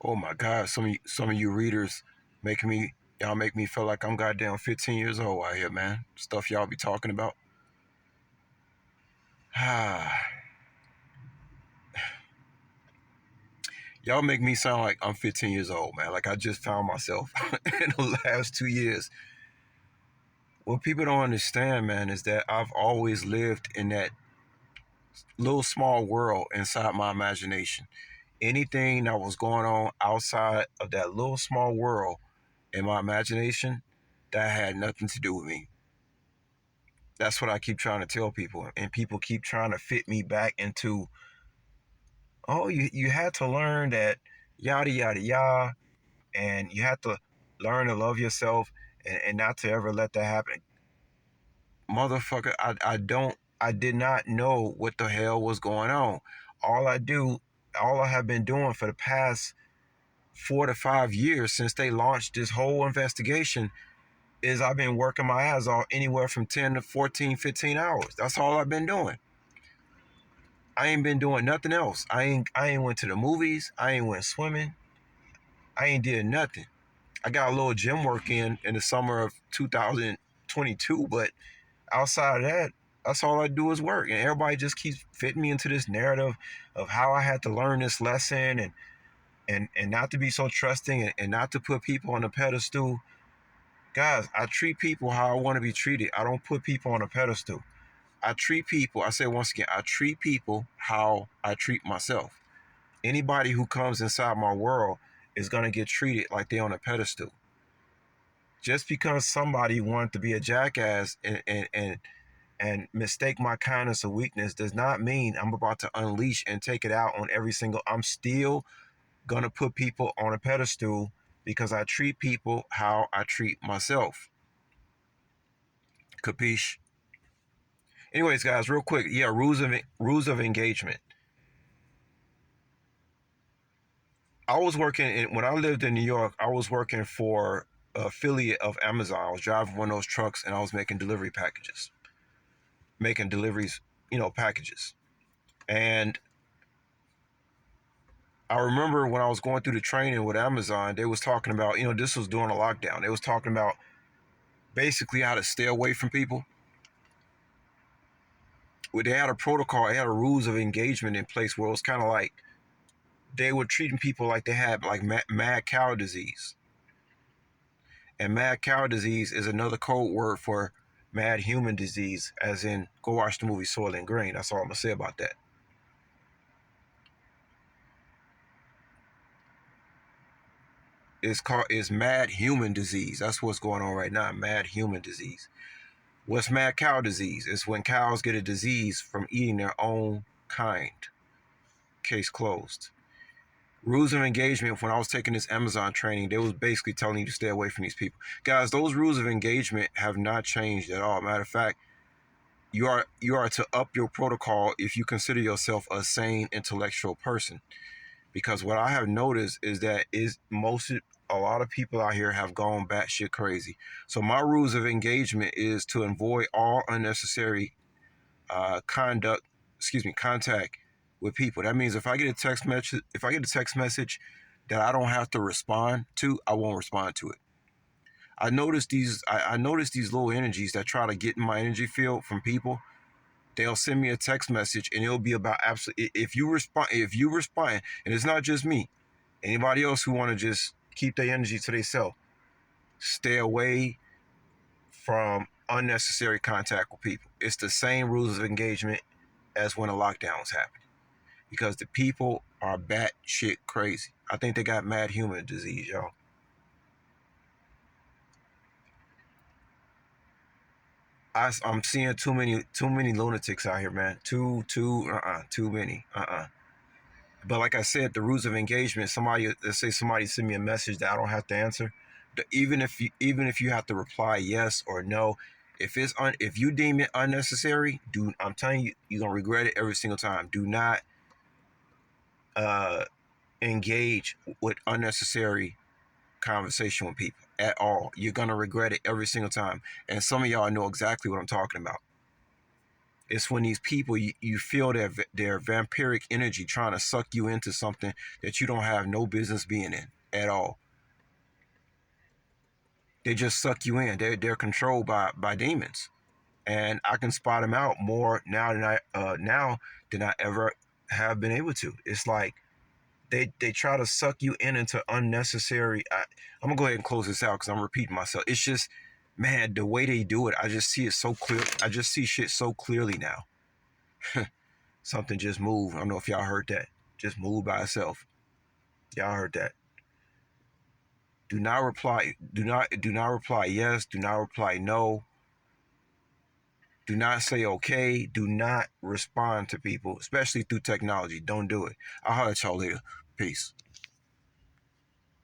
Oh my God, some of you readers making me y'all make me feel like I'm goddamn 15 years old out here, man. Stuff y'all be talking about. Ah, y'all make me sound like I'm 15 years old, man. Like I just found myself in the last 2 years. What people don't understand, man, is that I've always lived in that little small world inside my imagination. Anything that was going on outside of that little small world in my imagination, that had nothing to do with me. That's what I keep trying to tell people, and people keep trying to fit me back into, oh, you had to learn that yada yada yada, and you have to learn to love yourself, and not to ever let that happen. Motherfucker, I did not know what the hell was going on. All I do, all I have been doing for the past 4 to 5 years since they launched this whole investigation is I've been working my ass off anywhere from 10 to 14, 15 hours. That's all I've been doing. I ain't been doing nothing else. I ain't went to the movies. I ain't went swimming. I ain't did nothing. I got a little gym work in the summer of 2022, but outside of that, that's all I do is work. And everybody just keeps fitting me into this narrative of how I had to learn this lesson and not to be so trusting and not to put people on a pedestal. Guys, I treat people how I want to be treated. I don't put people on a pedestal. I treat people, I say once again, I treat people how I treat myself. Anybody who comes inside my world is going to get treated like they're on a pedestal. Just because somebody wanted to be a jackass and mistake my kindness or weakness does not mean I'm about to unleash and take it out on every single. I'm still going to put people on a pedestal because I treat people how I treat myself. Capiche? Anyways, guys, real quick. Yeah, rules of engagement. I was working when I lived in New York. I was working for an affiliate of Amazon. I was driving one of those trucks and I was making delivery packages, making deliveries, packages. And I remember when I was going through the training with Amazon, they was talking about, this was during a lockdown. They was talking about basically how to stay away from people. Well, they had a protocol, they had a rules of engagement in place where it was kind of like they were treating people like they had like mad cow disease. And mad cow disease is another code word for mad human disease, as in go watch the movie Soil and Grain. That's all I'm gonna say about that. It's mad human disease. That's what's going on right now. Mad human disease. What's mad cow disease? It's when cows get a disease from eating their own kind. Case closed. Rules of engagement. When I was taking this Amazon training, they was basically telling you to stay away from these people. Guys, those rules of engagement have not changed at all. Matter of fact, you are to up your protocol if you consider yourself a sane intellectual person. Because what I have noticed is that a lot of people out here have gone batshit crazy. So my rules of engagement is to avoid all unnecessary contact with people. That means if I get a text message that I don't have to respond to, I won't respond to it. I notice these little energies that try to get in my energy field from people. They'll send me a text message and it'll be about absolutely if you respond, and it's not just me, anybody else who want to just keep their energy to themselves, stay away from unnecessary contact with people. It's the same rules of engagement as when a lockdown was happening, because the people are batshit crazy. I think they got mad human disease, y'all. I'm seeing too many lunatics out here, man. Too many. But like I said, the rules of engagement. Let's say somebody send me a message that I don't have to answer. Even if you have to reply yes or no, if you deem it unnecessary, I'm telling you, you're gonna regret it every single time. Do not uh, engage with unnecessary conversation with people at all. You're gonna regret it every single time. And some of y'all know exactly what I'm talking about. It's when these people, you feel their vampiric energy trying to suck you into something that you don't have no business being in at all. They just suck you in. They're controlled by demons, and I can spot them out more now than I ever have been able to. It's like they try to suck you in into unnecessary. I'm gonna go ahead and close this out because I'm repeating myself. It's just, man, the way they do it, I just see it so clear. I just see shit so clearly now. Something just moved. I don't know if y'all heard that. Just moved by itself. Y'all heard that. Do not reply. Do not reply yes. Do not reply no. Do not say okay. Do not respond to people, especially through technology. Don't do it. I'll holler at y'all later. Peace.